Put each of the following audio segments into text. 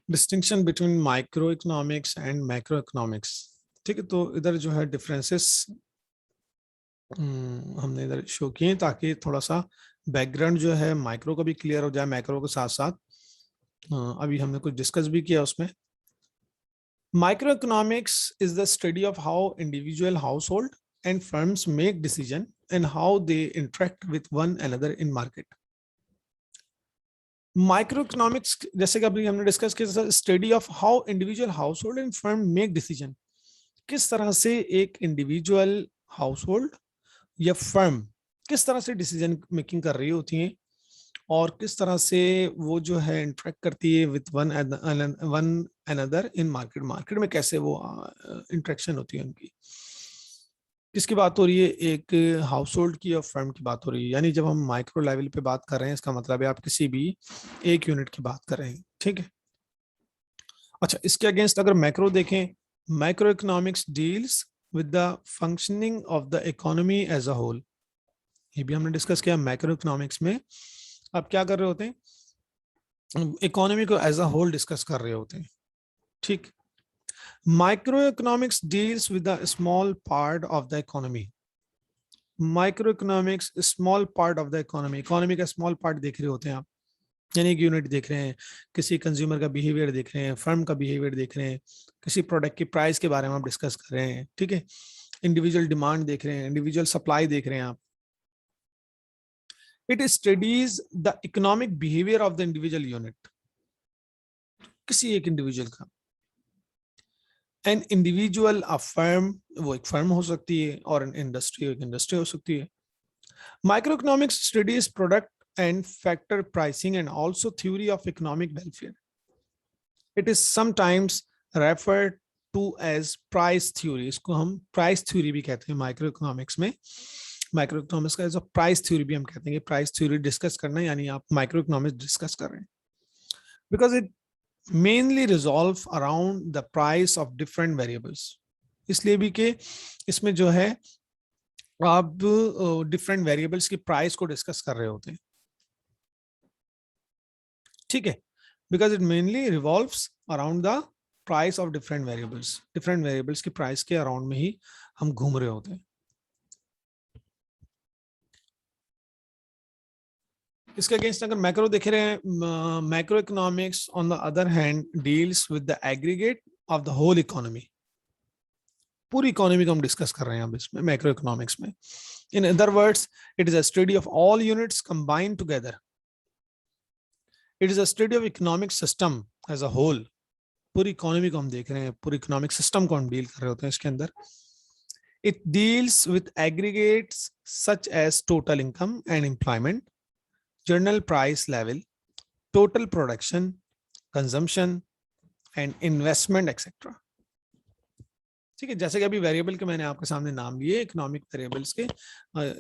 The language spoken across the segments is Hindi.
Distinction between microeconomics and macroeconomics. ठीक है, तो इधर जो है डिफरेंसेस हमने इधर शो किए ताकि थोड़ा सा बैकग्राउंड जो है माइक्रो का भी क्लियर हो जाए मैक्रो के साथ साथ। अभी हमने कुछ डिस्कस भी किया उसमें। Micro economics is the study of how individual house hold and firms make decision and how they interact with one another in market. Micro economics जैसे कि अभी हमने डिस्कस किया, study of how individual house hold and firm make decision. किस तरह से एक इंडिविजुअल हाउस होल्ड या फर्म किस तरह से डिसीजन मेकिंग कर रही होती हैं और किस तरह से वो जो है इंटरेक्ट करती है with one another in market. Market में कैसे वो इंटरेक्शन होती है उनकी। किसकी बात हो रही है? एक हाउस होल्ड की और फर्म की बात हो रही है। यानी जब हम माइक्रो लेवल पे बात कर रहे हैं इसका मतलब है आप किसी भी एक यूनिट की बात कर रहे हैं। ठीक है। अच्छा, इसके अगेंस्ट अगर मैक्रो देखें, macro economics deals with the functioning of the economy as a whole. ये भी हमने डिस्कस किया। मैक्रो इकोनॉमिक्स में आप क्या कर रहे होते हैं? इकोनॉमी को एज अ होल डिस्कस कर रहे होते हैं। ठीक। Micro economics deals with the small part of the economy. Micro economics small part of the economy. Economy का स्मॉल पार्ट देख रहे होते हैं आप, यानी एक यूनिट देख रहे हैं, किसी कंज्यूमर का बिहेवियर देख रहे हैं, फर्म का बिहेवियर देख रहे हैं, किसी प्रोडक्ट की प्राइस के बारे में आप डिस्कस कर रहे हैं। ठीक है। इंडिविजुअल डिमांड देख रहे हैं, इंडिविजुअल सप्लाई देख रहे हैं आप। It studies the economic behaviour of the individual unit, किसी एक इंडिविजुअल का। एन इंडिविजुअल अ फर्म, वो एक फर्म हो सकती है, और एन इंडस्ट्री एक इंडस्ट्री हो सकती है। Micro economics studies product and factor pricing and also theory of economic welfare. It is sometimes referred to as price theory. इसको हम price theory भी कहते हैं माइक्रो इकोनॉमिक्स में। माइक्रो इकोनॉमिक्स का एज अ प्राइस थ्योरी भी हम कहते हैं कि प्राइस थ्योरी डिस्कस करना है, यानी आप माइक्रो इकोनॉमिक्स डिस्कस कर रहे हैं। Because it mainly resolve around the price of different variables. इसलिए भी कि इसमें जो है आप डिफरेंट वेरिएबल्स की प्राइस को डिस्कस कर रहे होते हैं। ठीक है। Because it mainly revolves around the price of different variables. Different variables की प्राइस के अराउंड में ही हम घूम रहे होते हैं। इसके अगेंस्ट अगर मैक्रो देख रहे हैं, macro economics on the other hand deals with the aggregate of the whole economy. पूरी इकोनॉमी को हम डिस्कस कर रहे हैं अब इसमें मैक्रो इकोनॉमिक्स में। In other words, it is a study of all units combined together. It is a study of economic system as a whole. पूरी इकोनॉमी को हम देख रहे हैं, पूरी इकोनॉमिक सिस्टम को हम डील कर रहे होते हैं इसके अंदर। It deals with aggregates such as total income and employment, general price level, total production, consumption, and investment, etc. ठीक है। जैसे कि अभी वेरिएबल के मैंने आपके सामने नाम लिए इकोनॉमिक वेरिएबल्स के,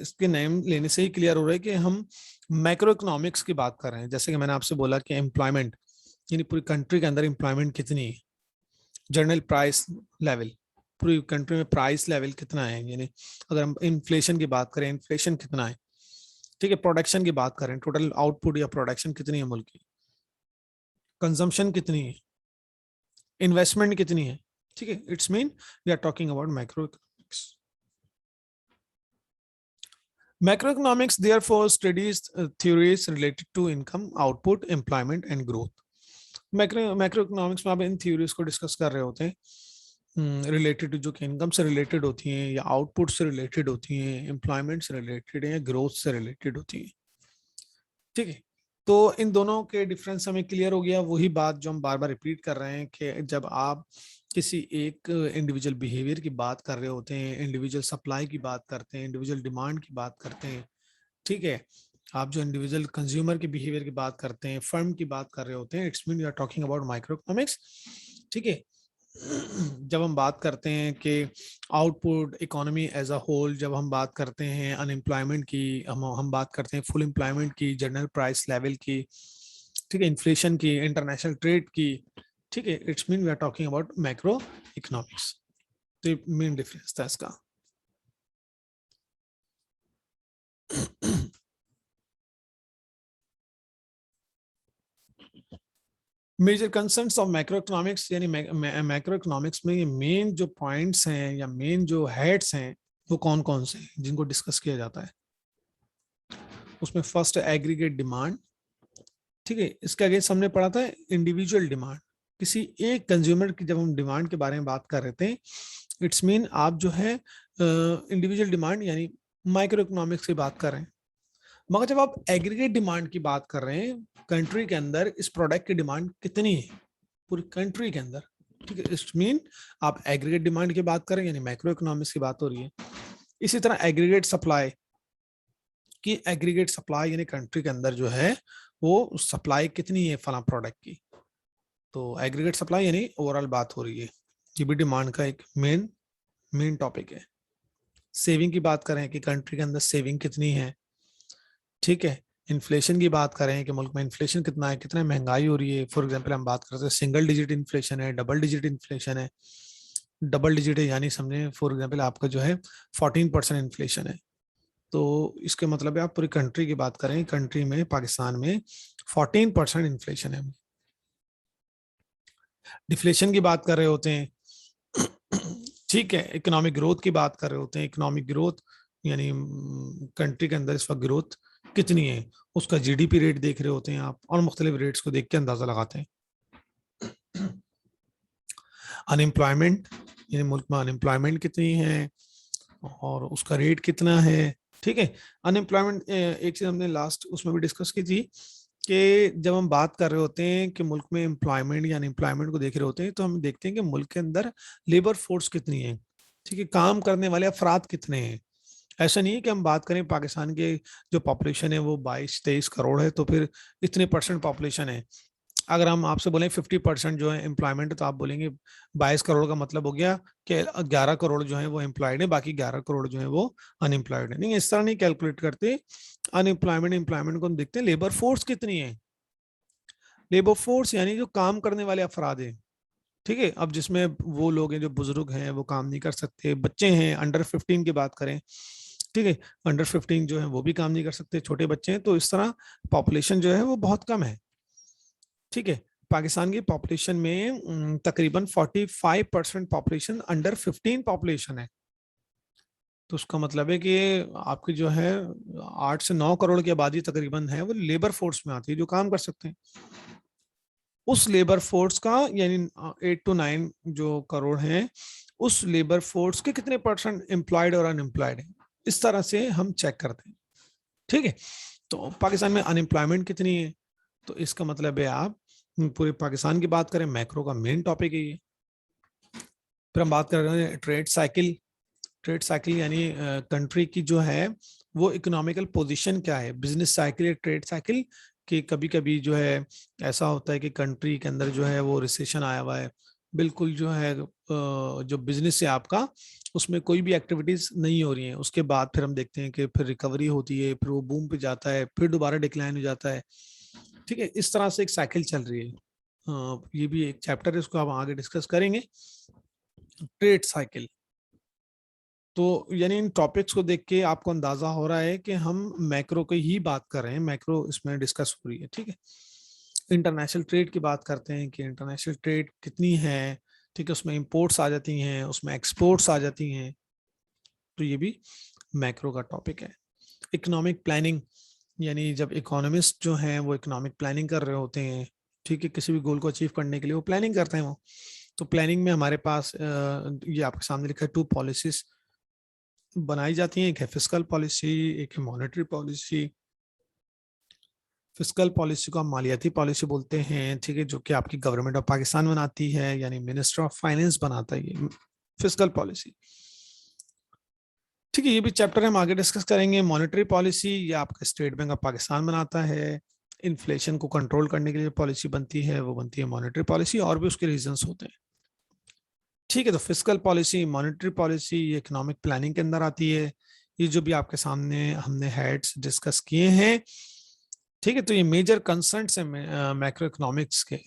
इसके नेम लेने से ही क्लियर हो रहा है कि हम मैक्रो इकोनॉमिक्स की बात कर रहे हैं। जैसे कि मैंने आपसे बोला कि एम्प्लॉयमेंट, यानी पूरी कंट्री के अंदर एम्प्लॉयमेंट कितनी है। जनरल प्राइस लेवल, पूरी कंट्री में प्राइस लेवल कितना है, यानी अगर हम इन्फ्लेशन की बात करें, इन्फ्लेशन कितना है। ठीक है। प्रोडक्शन की बात करें, टोटल आउटपुट या प्रोडक्शन कितनी है मुल्क की। कंजम्पशन कितनी है, इन्वेस्टमेंट कितनी है। ठीक है। It's mean we are talking about macro economics. Macro economics therefore studies theories related to income, output, employment and growth. Macro economics में आप इन थ्योरीज को डिस्कस कर रहे होते हैं रिलेटेड टू, जो कि इनकम से रिलेटेड होती हैं या आउटपुट से रिलेटेड होती हैं, एम्प्लॉयमेंट से रिलेटेड है या ग्रोथ से रिलेटेड होती हैं। ठीक है। तो इन दोनों के डिफरेंस हमें क्लियर हो गया। वही बात जो हम बार बार रिपीट कर रहे हैं कि जब आप किसी एक इंडिविजुअल बिहेवियर की बात कर रहे होते हैं, इंडिविजुअल सप्लाई की बात करते हैं, इंडिविजुअल डिमांड की बात करते हैं। ठीक है। आप जो इंडिविजुअल कंज्यूमर के बिहेवियर की बात करते हैं, फर्म की बात कर रहे होते हैं, it's mean you are talking about micro economics. ठीक है। जब हम बात करते हैं कि output, economy as a whole, जब हम बात करते हैं अनएम्प्लॉयमेंट की, हम बात करते हैं फुल एम्प्लॉयमेंट की, जनरल प्राइस लेवल की, ठीक है, इन्फ्लेशन की, इंटरनेशनल ट्रेड की। ठीक है। It's mean we are talking about macro economics. तो मेन डिफरेंस था इसका। Major concerns of macro economics, यानी मैक्रो इकोनॉमिक्स में ये मेन जो पॉइंट्स हैं या मेन जो हेड्स हैं वो कौन कौन से हैं जिनको डिस्कस किया जाता है। उसमें फर्स्ट एग्रीगेट डिमांड, ठीक है, इसके अगेंस्ट हमने पढ़ा था इंडिविजुअल डिमांड। किसी एक कंज्यूमर की जब हम डिमांड के बारे में बात कर रहे थे, इट्स मीन आप जो है इंडिविजुअल डिमांड यानी माइक्रो इकोनॉमिक्स की बात कर रहे हैं। मगर जब आप एग्रीगेट डिमांड की बात कर रहे हैं, कंट्री के अंदर इस प्रोडक्ट की डिमांड कितनी है पूरी कंट्री के अंदर, ठीक है, इट्स मीन आप एग्रीगेट डिमांड की बात करें यानी मैक्रो इकोनॉमिक्स की बात हो रही है। इसी तरह एग्रीगेट सप्लाई की, एग्रीगेट सप्लाई यानी कंट्री के अंदर जो है वो सप्लाई कितनी है फला प्रोडक्ट की, तो एग्रीगेट सप्लाई यानी ओवरऑल बात हो रही है। ये भी डिमांड का एक मेन टॉपिक है। सेविंग की बात करें कि कंट्री के अंदर सेविंग कितनी है, ठीक है। इन्फ्लेशन की बात करें कि मुल्क में इन्फ्लेशन कितना है, कितना महंगाई हो रही है। फॉर एग्जांपल हम बात करते हैं सिंगल डिजिट इन्फ्लेशन है, डबल डिजिट इन्फ्लेशन है। डबल डिजिट है यानी समझे फॉर एग्जांपल आपका जो है 14% इन्फ्लेशन है, तो इसके मतलब है आप पूरी कंट्री की बात करें, कंट्री में पाकिस्तान में 14% इन्फ्लेशन है। डिफ्लेशन की बात कर रहे होते हैं, ठीक है, इकोनॉमिक ग्रोथ की बात कर रहे होते हैं। इकोनॉमिक ग्रोथ यानी कंट्री के अंदर इस वक्त ग्रोथ कितनी है, उसका जीडीपी रेट देख रहे होते हैं आप, और मुख्तलिफ रेट्स को देख के अंदाजा लगाते हैं। अनएम्प्लॉयमेंट यानी मुल्क में अनएम्प्लॉयमेंट कितनी है और उसका रेट कितना है, ठीक है। अनएम्प्लॉयमेंट एक चीज हमने लास्ट उसमें भी डिस्कस की थी कि जब हम बात कर रहे होते हैं कि मुल्क में एम्प्लॉयमेंट या अनएम्प्लॉयमेंट को देख रहे होते हैं, तो हम देखते हैं कि मुल्क के अंदर लेबर फोर्स कितनी है, ठीक है, काम करने वाले अफराद कितने हैं। ऐसा नहीं है कि हम बात करें पाकिस्तान के जो पॉपुलेशन है वो 22-23 करोड़ है तो फिर इतने परसेंट पॉपुलेशन है। अगर हम आपसे बोलें 50% जो है एम्प्लॉयमेंट, तो आप बोलेंगे 22 करोड़ का मतलब हो गया कि 11 करोड़ जो है वो एम्प्लॉयड है, बाकी 11 करोड़ जो है वो अनएम्प्लॉयड है। नहीं, इस तरह नहीं कैलकुलेट करते। अनएम्प्लॉयमेंट एम्प्लॉयमेंट को हम देखते हैं लेबर फोर्स कितनी है। लेबर फोर्स यानी जो काम करने वाले अफराद हैं, ठीक है। अब जिसमें वो लोग हैं जो बुजुर्ग हैं वो काम नहीं कर सकते, बच्चे हैं अंडर 15 की बात करें, ठीक है, अंडर 15 जो है वो भी काम नहीं कर सकते, छोटे बच्चे हैं, तो इस तरह पॉपुलेशन जो है वो बहुत कम है, ठीक है। पाकिस्तान की पॉपुलेशन में तकरीबन 45% पॉपुलेशन अंडर 15 पॉपुलेशन है। तो उसका मतलब है कि आपकी जो है 8 से 9 करोड़ की आबादी तकरीबन है वो लेबर फोर्स में आती है जो काम कर सकते हैं। उस लेबर फोर्स का यानी 8 to 9 जो करोड़ हैं, उस लेबर फोर्स के कितने परसेंट एम्प्लॉयड और अनएम्प्लॉयड है, इस तरह से हम चेक करते हैं, ठीक है। तो पाकिस्तान में अनएम्प्लॉयमेंट कितनी है, तो इसका मतलब है आप पूरे पाकिस्तान की बात करें, मैक्रो का मेन टॉपिक है ये। फिर हम बात कर रहे हैं ट्रेड साइकिल। ट्रेड साइकिल यानी कंट्री की जो है वो इकोनॉमिकल पोजीशन क्या है, बिजनेस साइकिल या ट्रेड साइकिल। कि कभी कभी जो है ऐसा होता है कि कंट्री के अंदर जो है वो रिसेशन आया हुआ है, बिल्कुल जो है जो बिजनेस है आपका उसमें कोई भी एक्टिविटीज नहीं हो रही है, उसके बाद फिर हम देखते हैं कि फिर रिकवरी होती है, फिर वो बूम पे जाता है, फिर दोबारा डिक्लाइन हो जाता है, ठीक है। इस तरह से एक साइकिल चल रही है। ये भी एक चैप्टर है, उसको आप आगे डिस्कस करेंगे, ट्रेड साइकिल। तो यानी इन टॉपिक्स को देख के आपको अंदाजा हो रहा है कि हम मैक्रो की ही बात कर रहे हैं, मैक्रो इसमें डिस्कस हो रही है, ठीक है। इंटरनेशनल ट्रेड की बात करते हैं कि इंटरनेशनल ट्रेड कितनी है, ठीक है, उसमें इंपोर्ट्स आ जाती हैं, उसमें एक्सपोर्ट्स आ जाती हैं, तो ये भी मैक्रो का टॉपिक है। इकोनॉमिक प्लानिंग यानी जब इकोनॉमिस्ट जो हैं वो इकोनॉमिक प्लानिंग कर रहे होते हैं, ठीक है, किसी भी गोल को अचीव करने के लिए वो प्लानिंग करते हैं वो। तो प्लानिंग में हमारे पास ये आपके सामने लिखा है 2 पॉलिसीज बनाई जाती हैं, एक है फिस्कल पॉलिसी, एक है मॉनेटरी पॉलिसी। फिस्कल पॉलिसी को हम मालियाती पॉलिसी बोलते हैं, ठीक है, जो कि आपकी गवर्नमेंट ऑफ पाकिस्तान बनाती है यानी मिनिस्टर ऑफ फाइनेंस बनाता है ये फिस्कल पॉलिसी, ठीक है। ये भी चैप्टर हम आगे डिस्कस करेंगे। मॉनेटरी पॉलिसी ये आपका स्टेट बैंक ऑफ पाकिस्तान बनाता है, इन्फ्लेशन को कंट्रोल करने के लिए पॉलिसी बनती है वो बनती है मॉनेटरी पॉलिसी, और भी उसके रीजंस होते हैं, ठीक है। तो फिस्कल पॉलिसी, मॉनेटरी पॉलिसी ये इकोनॉमिक प्लानिंग के अंदर आती है। ये जो भी आपके सामने हमने हेड्स डिस्कस किए हैं, ठीक है, तो ये मेजर कंसर्न्स हैं मैक्रो इकोनॉमिक्स के।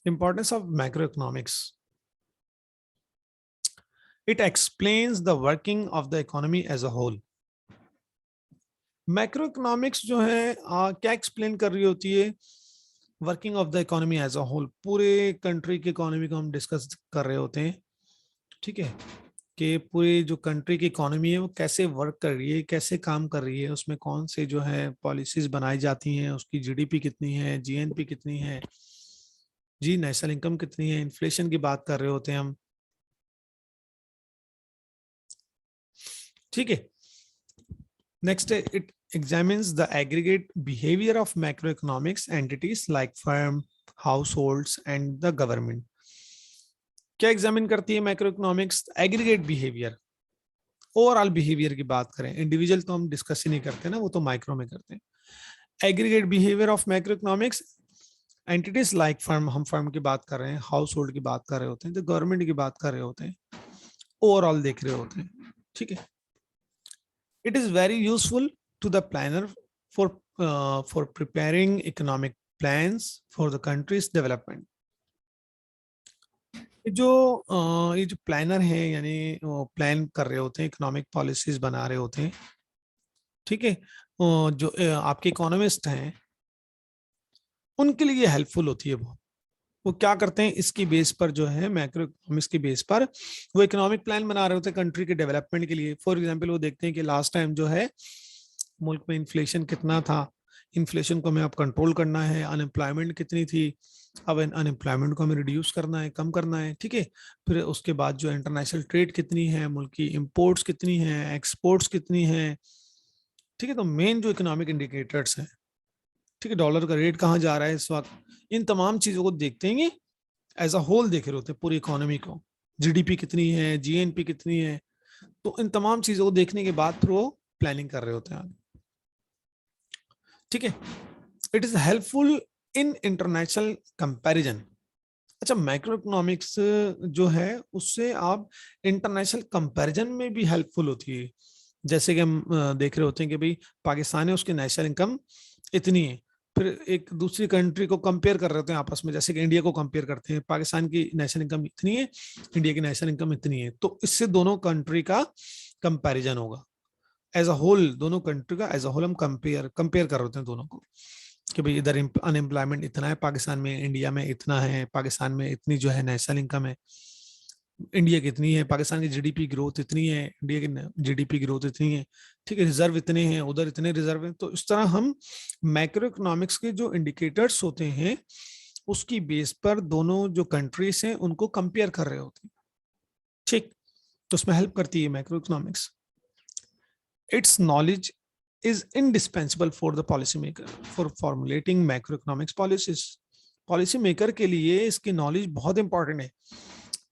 Importance of macro economics, it explains the working of the economy as a whole. Macro economics जो है क्या एक्सप्लेन कर रही होती है? Working of the economy as a whole, पूरे कंट्री की इकोनॉमी को हम डिस्कस कर रहे होते हैं, ठीक है, कि पूरी जो कंट्री की इकोनॉमी है वो कैसे वर्क कर रही है, कैसे काम कर रही है, उसमें कौन से जो है पॉलिसीज बनाई जाती हैं, उसकी जीडीपी कितनी है, जीएनपी कितनी है, जी नेशनल इनकम कितनी है, इन्फ्लेशन की बात कर रहे होते हैं हम, ठीक है। नेक्स्ट है, it examines the aggregate behavior of macroeconomics entities like firm, households and the government. क्या एग्जामिन करती है macro economics? Aggregate behaviour, overall behaviour की बात करें, इंडिविजुअल तो हम डिस्कस ही नहीं करते ना, वो तो माइक्रो में करते हैं। Aggregate behaviour of macro economics entities like firm, हम फर्म की बात कर रहे हैं, हाउस होल्ड की बात कर रहे होते हैं, तो गवर्नमेंट की बात कर रहे होते हैं, ओवरऑल देख रहे होते हैं, ठीक है। It is very useful to the planner for preparing economic plans for the country's development. ये जो प्लानर है, यानी प्लान कर रहे होते हैं, इकोनॉमिक पॉलिसीज बना रहे होते हैं, ठीक है, जो आपके इकोनॉमिस्ट हैं उनके लिए हेल्पफुल होती है वो क्या करते हैं, इसकी बेस पर जो है मैक्रो इकोनॉमिक्स की बेस पर वो इकोनॉमिक प्लान बना रहे होते हैं कंट्री के डेवलपमेंट के लिए। फॉर एग्जांपल वो देखते हैं कि लास्ट टाइम जो है मुल्क में इन्फ्लेशन कितना था, इन्फ्लेशन को हमें अब कंट्रोल करना है, अनएम्प्लॉयमेंट कितनी थी, अब अनएम्प्लॉयमेंट को हमें रिड्यूस करना है, कम करना है, ठीक है। फिर उसके बाद जो इंटरनेशनल ट्रेड कितनी है, मुल्क की इम्पोर्ट्स कितनी है, एक्सपोर्ट्स कितनी है, ठीक है। तो मेन जो इकोनॉमिक इंडिकेटर्स हैं, ठीक है, डॉलर का रेट कहाँ जा रहा है इस वक्त, इन तमाम चीजों को देखते हैं, एज अ होल देख रहे होते हैं पूरी इकोनॉमी को, जीडीपी कितनी है, जीएनपी कितनी है, तो इन तमाम चीजों को देखने के बाद फिर वो प्लानिंग कर रहे होते हैं, ठीक है। It is helpful in international comparison. अच्छा, मैक्रो इकोनॉमिक्स जो है उससे आप इंटरनेशनल कंपैरिजन में भी हेल्पफुल होती है। जैसे कि हम देख रहे होते हैं कि भाई पाकिस्तान है, उसकी नेशनल इनकम इतनी है, फिर एक दूसरी कंट्री को कंपेयर कर रहे होते हैं आपस में, जैसे कि इंडिया को कंपेयर करते हैं, पाकिस्तान की नेशनल इनकम इतनी है, इंडिया की नेशनल इनकम इतनी है, तो इससे दोनों कंट्री का कंपैरिजन होगा, एज अ होल दोनों कंट्री का एज अ होल हम कंपेयर कंपेयर कर रहे होते हैं दोनों को, कि भाई इधर अनएम्प्लॉयमेंट इतना है पाकिस्तान में, इंडिया में इतना है, पाकिस्तान में इतनी जो है नेशनल इनकम है, इंडिया की इतनी है, पाकिस्तान की जीडीपी ग्रोथ इतनी है, इंडिया की जीडीपी ग्रोथ इतनी है, ठीक है, रिजर्व इतने हैं, उधर इतने रिजर्व हैं। तो इस तरह हम मैक्रो इकोनॉमिक्स के जो इंडिकेटर्स होते हैं उसकी बेस पर दोनों जो कंट्रीज हैं उनको कंपेयर कर रहे होते हैं, ठीक। तो उसमें हेल्प करती है macro economics. It's knowledge is indispensable for the policy maker for formulating macroeconomics policies। Policy maker के लिए इसकी नॉलेज बहुत इंपॉर्टेंट है।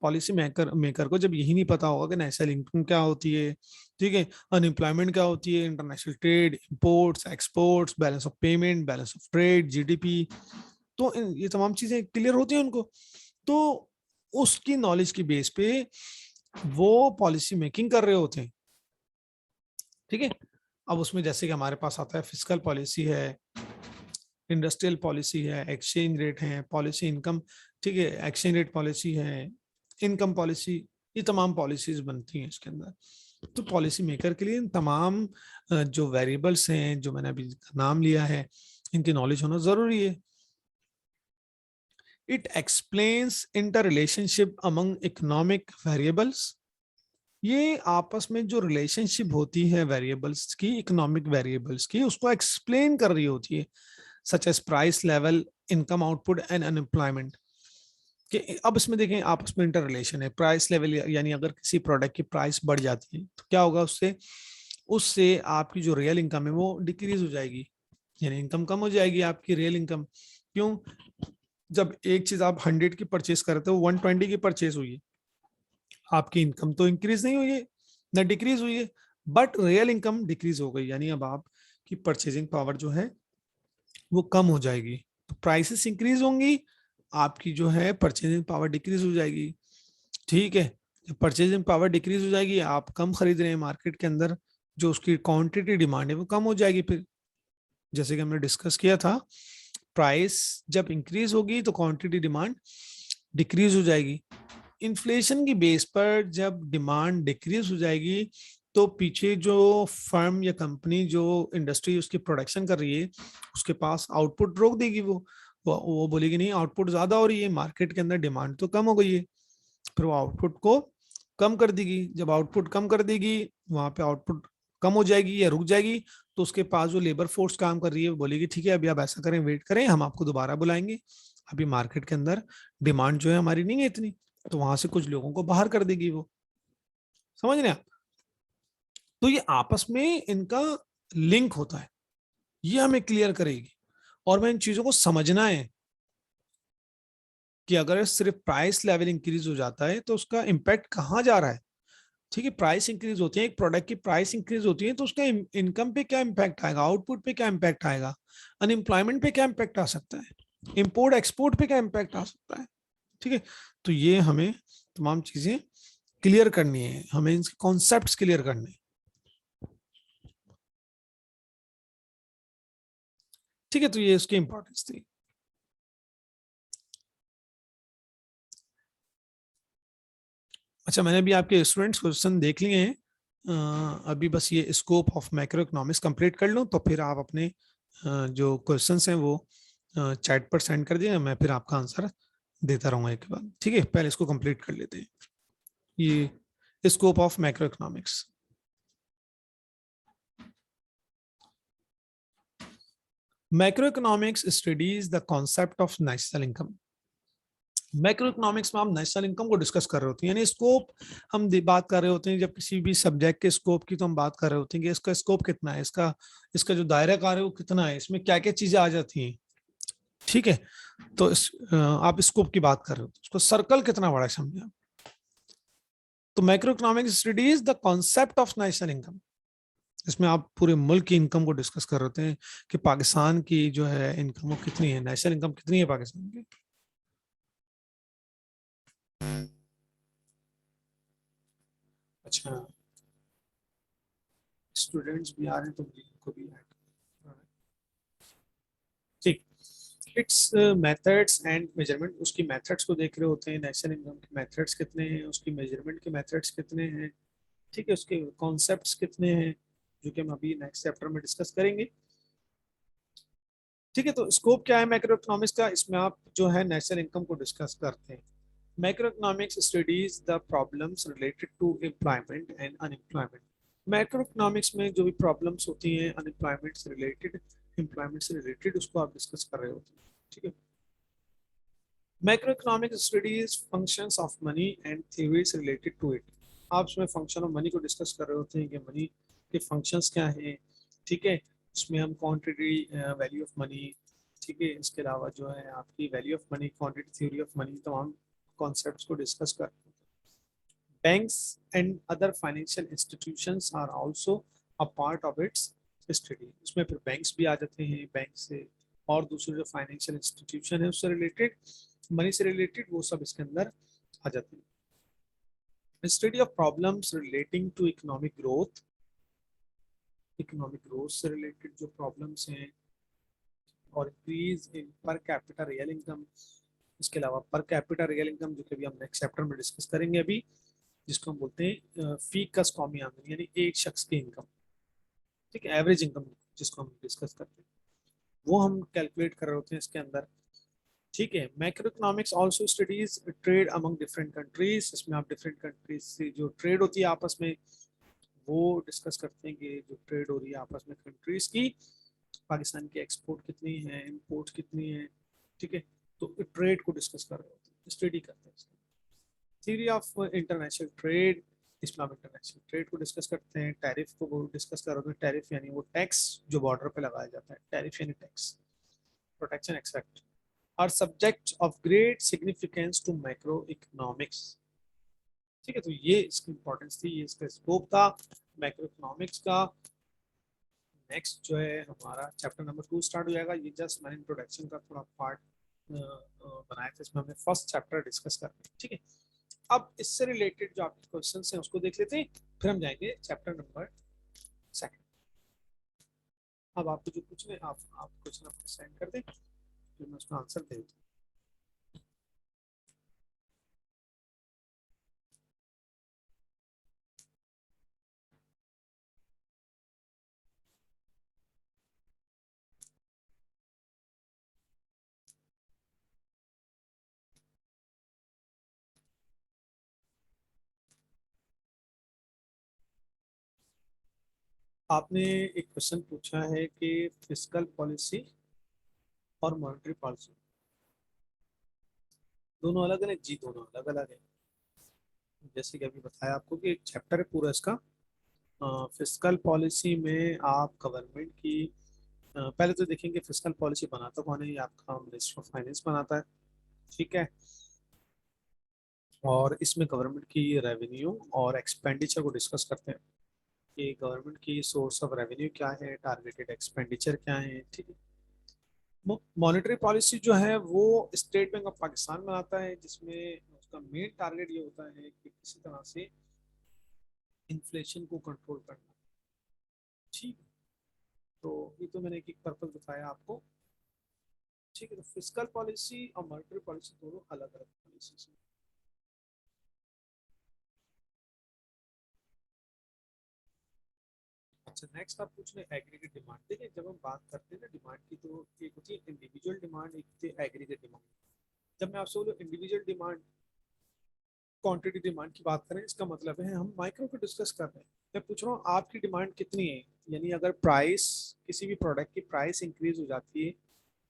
पॉलिसी मेकर को जब यही नहीं पता होगा कि नेशनल इनकम क्या होती है, ठीक है, अनएम्प्लॉयमेंट क्या होती है, international trade, imports, exports, balance of payment, balance of trade, GDP, तो ये तमाम चीजें क्लियर होती हैं उनको, तो उसकी नॉलेज की बेस पे वो पॉलिसी मेकिंग कर रहे होते हैं, ठीक है। अब उसमें जैसे कि हमारे पास आता है फिस्कल पॉलिसी है, इंडस्ट्रियल पॉलिसी है, एक्सचेंज रेट है, पॉलिसी इनकम, ठीक है, एक्सचेंज रेट पॉलिसी है, इनकम पॉलिसी, ये तमाम पॉलिसीज बनती हैं इसके अंदर। तो पॉलिसी मेकर के लिए इन तमाम जो वेरिएबल्स हैं जो मैंने अभी नाम लिया है, इनकी नॉलेज होना जरूरी है। It explains inter relationship among economic variables. ये आपस में जो रिलेशनशिप होती है वेरिएबल्स की, इकोनॉमिक वेरिएबल्स की, उसको एक्सप्लेन कर रही होती है, such as price level, income output and unemployment. कि अब इसमें देखें आपस में इंटर रिलेशन है, प्राइस लेवल यानी अगर किसी प्रोडक्ट की प्राइस बढ़ जाती है तो क्या होगा, उससे उससे आपकी जो रियल इनकम है वो डिक्रीज हो जाएगी, यानी इनकम कम हो जाएगी आपकी, रियल इनकम। क्यों? जब एक चीज आप 100 की परचेज करते हो, 120 की परचेज हुई है, आपकी इनकम तो इंक्रीज नहीं हुई है ना डिक्रीज हुई है, बट रियल इनकम डिक्रीज हो गई, यानी अब आपकी परचेजिंग पावर जो है वो कम हो जाएगी। तो प्राइसेस इंक्रीज होंगी, आपकी जो है परचेजिंग पावर डिक्रीज हो जाएगी, ठीक है। जब परचेजिंग पावर डिक्रीज हो जाएगी, आप कम खरीद रहे हैं मार्केट के अंदर, जो उसकी क्वांटिटी डिमांड है वो कम हो जाएगी। फिर जैसे कि हमने डिस्कस किया था, प्राइस जब इंक्रीज होगी तो क्वांटिटी डिमांड डिक्रीज हो जाएगी। इन्फ्लेशन की बेस पर जब डिमांड डिक्रीज हो जाएगी तो पीछे जो फर्म या कंपनी जो इंडस्ट्री उसकी प्रोडक्शन कर रही है उसके पास आउटपुट रोक देगी। वो बोलेगी नहीं आउटपुट ज्यादा हो रही है, मार्केट के अंदर डिमांड तो कम हो गई है, फिर वो आउटपुट को कम कर देगी। जब आउटपुट कम कर देगी, वहां पे आउटपुट कम हो जाएगी या रुक जाएगी, तो उसके पास जो लेबर फोर्स काम कर रही है वो बोलेगी ठीक है अभी आप ऐसा करें, वेट करें, हम आपको दोबारा बुलाएंगे, अभी मार्केट के अंदर डिमांड जो है हमारी नहीं है इतनी, तो वहां से कुछ लोगों को बाहर कर देगी वो। समझ रहे हैं आप? तो ये आपस में इनका लिंक होता है, ये हमें क्लियर करेगी। और मैं इन चीजों को समझना है कि अगर सिर्फ प्राइस लेवल इंक्रीज हो जाता है तो उसका इम्पैक्ट कहाँ जा रहा है। ठीक है, प्राइस इंक्रीज होती है, एक प्रोडक्ट की प्राइस इंक्रीज होती है तो उसका इनकम पे क्या इम्पैक्ट आएगा, आउटपुट पे क्या इम्पैक्ट आएगा, अनएम्प्लॉयमेंट पे क्या इम्पैक्ट आ सकता है, इंपोर्ट एक्सपोर्ट पे क्या इम्पैक्ट आ सकता है। ठीक है, तो ये हमें तमाम चीजें क्लियर करनी है, हमें इनके कॉन्सेप्ट क्लियर करने हैं। ठीक है, तो ये उसकी इंपॉर्टेंस थी। अच्छा, मैंने भी आपके स्टूडेंट्स क्वेश्चन देख लिए हैं। अभी बस ये scope of macro economics complete कर लूँ तो फिर आप अपने जो क्वेश्चंस हैं वो चैट पर सेंड कर दिए, मैं फिर आपका आंसर देता रहूंगा एक के बाद। ठीक है, पहले इसको कंप्लीट कर लेते हैं, ये scope of macro economics. Macro economics studies the concept of national income. Macro economics में हम नेशनल इनकम को डिस्कस कर रहे होते हैं, यानी स्कोप हम बात कर रहे होते हैं। जब किसी भी सब्जेक्ट के स्कोप की तो हम बात कर रहे होते हैं कि इसका स्कोप कितना है, इसका इसका जो दायरा कार्य है वो कितना है, इसमें क्या क्या चीजें आ जाती हैं। ठीक है, तो आप स्कोप की बात कर रहे हो, उसको सर्कल कितना बड़ा है समझे आप। तो macro economics studies the concept of national income, इसमें आप पूरे मुल्क की इनकम को डिस्कस कर रहे होते हैं कि पाकिस्तान की जो है इनकम वो कितनी है, नेशनल इनकम कितनी है पाकिस्तान की। अच्छा, स्टूडेंट्स भी आ रहे हैं तो उनको भी ऐड। ठीक, इट्स मेथड्स एंड मेजरमेंट, उसकी मेथड्स को देख रहे होते हैं, नेशनल इनकम के मेथड्स कितने हैं, उसकी मेजरमेंट के मेथड्स कितने हैं। ठीक है, उसके कॉन्सेप्ट्स कितने हैं, जो कि हम अभी नेक्स्ट चैप्टर में डिस्कस करेंगे। ठीक है, तो स्कोप क्या है मैक्रो इकोनॉमिक्स का, इसमें आप जो है नेशनल इनकम को डिस्कस करते हैं। Macro economics studies the problems related to employment and unemployment. Macro economics में जो भी प्रॉब्लम्स होती हैं अनएम्प्लॉयमेंट से रिलेटेड, एम्प्लॉयमेंट से रिलेटेड, उसको आप डिस्कस कर रहे होते हैं। ठीक है, macroeconomic studies functions of money and theories related to it. आप उसमें फंक्शन ऑफ मनी को डिस्कस कर रहे होते हैं कि मनी के फंक्शंस क्या हैं। ठीक है, उसमें हम क्वांटिटी वैल्यू ऑफ मनी, ठीक है, इसके अलावा जो है आपकी value of money, quantity theory of money, तमाम कॉन्सेप्ट्स को डिस्कस कर। Banks and other financial institutions are also a part of its study. उसमें फिर बैंक्स भी आ जाते हैं, बैंक से और दूसरे जो फाइनेंशियल इंस्टीट्यूशन है उससे रिलेटेड, मनी से रिलेटेड, वो सब इसके अंदर आ जाते हैं। Study of problems relating to economic growth, economic growth से रिलेटेड जो प्रॉब्लम्स हैं, और increase in per capita real income. इसके अलावा पर कैपिटा रियल इनकम जो कि अभी हम नेक्स्ट चैप्टर में डिस्कस करेंगे अभी, जिसको हम बोलते हैं फी कस कौमी आमदनी, यानी एक शख्स की इनकम। ठीक है, एवरेज इनकम जिसको हम डिस्कस करते हैं, वो हम कैलकुलेट कर रहे होते हैं इसके अंदर। ठीक है, macro economics also studies trade among different countries. इसमें आप डिफरेंट कंट्रीज से जो ट्रेड होती है आपस में, वो डिस्कस करते हैं कि जो ट्रेड हो रही है आपस में कंट्रीज की, पाकिस्तान की एक्सपोर्ट कितनी है, इंपोर्ट कितनी है। ठीक है, तो ट्रेड को डिस्कस कर रहे होते हैं, स्टडी करते हैं। थ्योरी ऑफ इंटरनेशनल ट्रेड, इसमें आप इंटरनेशनल ट्रेड को डिस्कस करते हैं। टैरिफ को वो डिस्कस कर रहे हैं, टैरिफ यानी वो टैक्स जो बॉर्डर पे लगाया जाता है, टैरिफ यानी tax, protection except, are subject of great significance to macroeconomics. ठीक है, तो ये इसकी इंपॉर्टेंस थी, ये इसका स्कोप था मैक्रो इकोनॉमिक्स का। नेक्स्ट जो है हमारा चैप्टर नंबर 2 स्टार्ट हो जाएगा। ये जस्ट मैंने इंट्रोडक्शन का थोड़ा पार्ट बनाया था, इसमें हमने फर्स्ट चैप्टर डिस्कस करना है। ठीक है, अब इससे रिलेटेड जो आपके क्वेश्चंस हैं उसको देख लेते हैं, फिर हम जाएंगे चैप्टर नंबर 2। अब आपको जो पूछना है आप क्वेश्चन अपने सेंड कर दें, फिर मैं उसका आंसर दे दूँ। आपने एक क्वेश्चन पूछा है कि फिस्कल पॉलिसी और मॉनेटरी पॉलिसी दोनों अलग अलग, जी दोनों अलग अलग है। जैसे कि अभी बताया आपको कि एक चैप्टर है पूरा इसका। फिस्कल पॉलिसी में आप गवर्नमेंट की पहले तो देखेंगे फिस्कल पॉलिसी बनाता कौन है, ये आपका मिनिस्टर ऑफ फाइनेंस बनाता है। ठीक है। और इसमें गवर्नमेंट की रेवेन्यू और एक्सपेंडिचर को डिस्कस करते हैं कि गवर्नमेंट की सोर्स ऑफ रेवेन्यू क्या है, टारगेटेड एक्सपेंडिचर क्या है। ठीक है। मॉनेटरी पॉलिसी जो है वो स्टेट बैंक ऑफ पाकिस्तान बनाता है, जिसमें उसका मेन टारगेट ये होता है कि किसी तरह से इन्फ्लेशन को कंट्रोल करना। ठीक है। तो ये तो मैंने एक एक पर्पज बताया आपको। ठीक है। तो फिस्कल पॉलिसी और मॉनेटरी पॉलिसी दोनों अलग अलग पॉलिसी हैं। अच्छा, नेक्स्ट आप पूछ रहे एग्रीगेट डिमांड। देखिए, जब हम बात करते हैं ना डिमांड की, तो एक होती है इंडिविजुअल डिमांड, एक होती है एग्रीगेट डिमांड। जब मैं आपसे बोलूँ इंडिविजुअल डिमांड, क्वांटिटी डिमांड की बात करें, इसका मतलब है हम माइक्रो को डिस्कस कर रहे हैं। मैं पूछ रहा हूँ आपकी डिमांड कितनी है, यानी अगर प्राइस, किसी भी प्रोडक्ट की प्राइस इंक्रीज हो जाती है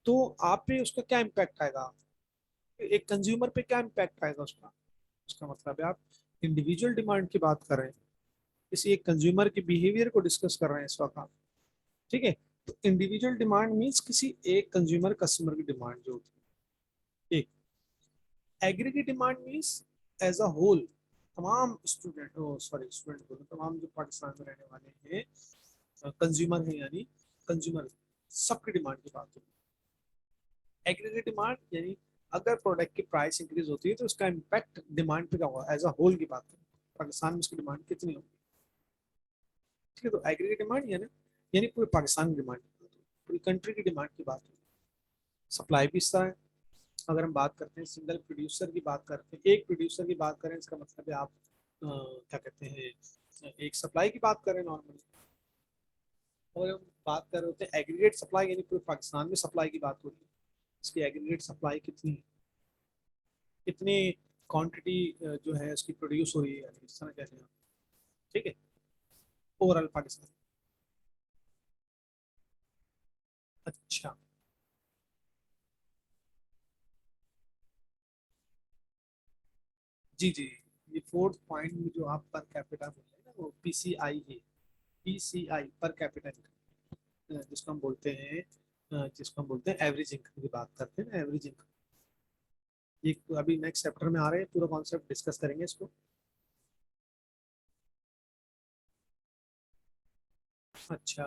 तो आप पे उसका क्या इम्पैक्ट आएगा, एक कंज्यूमर पे क्या इम्पैक्ट आएगा उसका। उसका मतलब है आप इंडिविजुअल डिमांड की बात कर रहे हैं, किसी एक कंज्यूमर के बिहेवियर को डिस्कस कर रहे हैं इस वक्त आप। ठीक है। तो इंडिविजुअल डिमांड मीन्स किसी एक कंज्यूमर कस्टमर की डिमांड जो होती है एक। Aggregate demand means as a whole, तमाम स्टूडेंट, सॉरी स्टूडेंट बोलो, तमाम जो पाकिस्तान में रहने वाले हैं कंज्यूमर हैं, यानी कंज्यूमर सबकी डिमांड की बात होती है। एग्रीगेट डिमांड यानी अगर प्रोडक्ट की प्राइस इंक्रीज होती है तो उसका इम्पैक्ट डिमांड पे क्या होगा, एज अ होल की बात करें पाकिस्तान में उसकी डिमांड कितनी होगी। ठीक है। तो एग्रीगेट डिमांड यानी पूरे पाकिस्तान की डिमांड, पूरी कंट्री की डिमांड की बात होगी। सप्लाई भी इस तरह है। अगर हम बात करते हैं सिंगल प्रोड्यूसर की बात करते हैं, एक प्रोड्यूसर की बात करें, इसका मतलब है आप क्या कहते हैं, एक सप्लाई की बात करें नॉर्मली। और हम बात कर रहे होते हैं एग्रीगेट सप्लाई, यानी पूरे पाकिस्तान में सप्लाई की बात हो रही है। इसकी एग्रीगेट सप्लाई कितनी है, कितनी क्वांटिटी जो है उसकी प्रोड्यूस हो रही है, यानी इस तरह कहते हैं। ठीक है। ओवरऑल पाकिस्तान। अच्छा। जी जी। ये फोर्थ पॉइंट में जो आप पर कैपिटा बोल रहे हैं ना, वो पीसीआई है। पीसीआई पर कैपिटा, जिसको हम बोलते हैं जिसको हम बोलते हैं एवरेज इनकम की बात करते हैं ना, एवरेज इनकम। ये अभी नेक्स्ट चैप्टर में आ रहे हैं, पूरा कॉन्सेप्ट डिस्कस करेंगे इसको। अच्छा।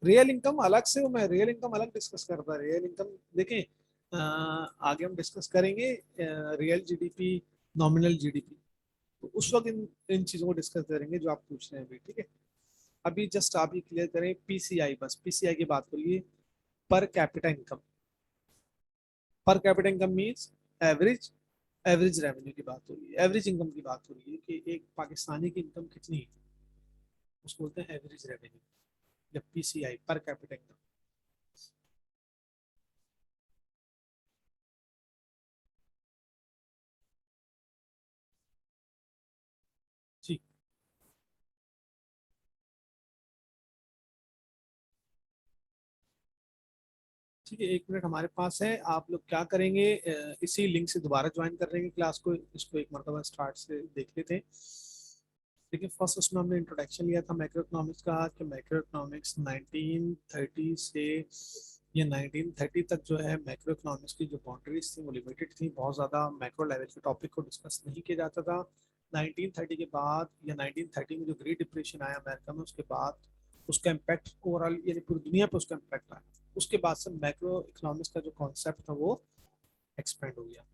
रियल इनकम अलग से, वो मैं रियल इनकम अलग डिस्कस कर रहा, रियल इनकम देखें आगे हम डिस्कस करेंगे रियल जीडीपी, नॉमिनल जीडीपी। तो उस वक्त इन इन चीजों को डिस्कस करेंगे जो आप पूछ रहे हैं अभी। ठीक है। अभी जस्ट आप ये क्लियर करें पीसीआई, बस पीसीआई की बात करिए, per capita income. Per capita income means average, average revenue की बात हो रही है, एवरेज इनकम की बात हो रही है कि एक पाकिस्तानी की इनकम कितनी है, उसको बोलते हैं एवरेज रेवेन्यू या पीसीआई, पर कैपिटा इनकम। ठीक। ठीक है, 1 मिनट हमारे पास है। आप लोग क्या करेंगे, इसी लिंक से दोबारा ज्वाइन कर लेंगे क्लास को, इसको एक मरतबा स्टार्ट से देख लेते हैं। देखिए, फर्स्ट उसमें हमने इंट्रोडक्शन लिया था मैक्रो इकोनॉमिक्स का, कि मैक्रो इकोनॉमिक्स 1930 से ये 1930 तक जो है मैक्रो इकोनॉमिक्स की जो बाउंड्रीज थी वो लिमिटेड थी, बहुत ज़्यादा मैक्रो लेवल के टॉपिक को डिस्कस नहीं किया जाता था। 1930 के बाद या 1930 में जो ग्रेट डिप्रेशन आया अमेरिका में, उसके बाद उसका इम्पैक्ट ओवरऑल यानी पूरी दुनिया पर उसका इम्पैक्ट आया। उसके बाद से मैक्रो इकोनॉमिक्स का जो कॉन्सेप्ट था वो एक्सपेंड हो गया।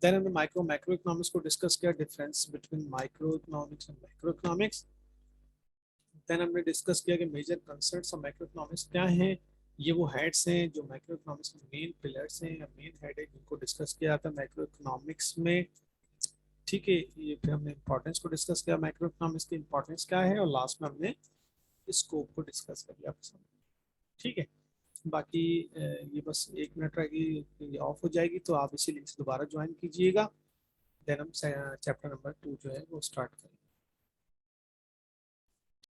देन हमने माइक्रो मैक्रो इकोनॉमिक्स को डिस्कस किया, difference between microeconomics and macroeconomics. Then हमने डिस्कस किया कि major concerns of microeconomics क्या हैं। ये वो हेड्स हैं जो माइक्रो इकोनॉमिक्स के मेन पिलर्स हैं या मेन हेड है जिनको डिस्कस किया था माइक्रो इकोनॉमिक्स में। ठीक है। ये फिर हमने इंपॉर्टेंस को डिस्कस किया, माइक्रो इकोनॉमिक्स की इंपॉर्टेंस क्या है, और लास्ट में हमने स्कोप को डिस्कस कर लिया आपके सामने। ठीक है। बाकी ये बस 1 मिनट रहेगी, ये ऑफ हो जाएगी तो आप इसी लिंक से दोबारा ज्वाइन कीजिएगा। देन हम चैप्टर नंबर 2 जो है वो स्टार्ट करेंगे।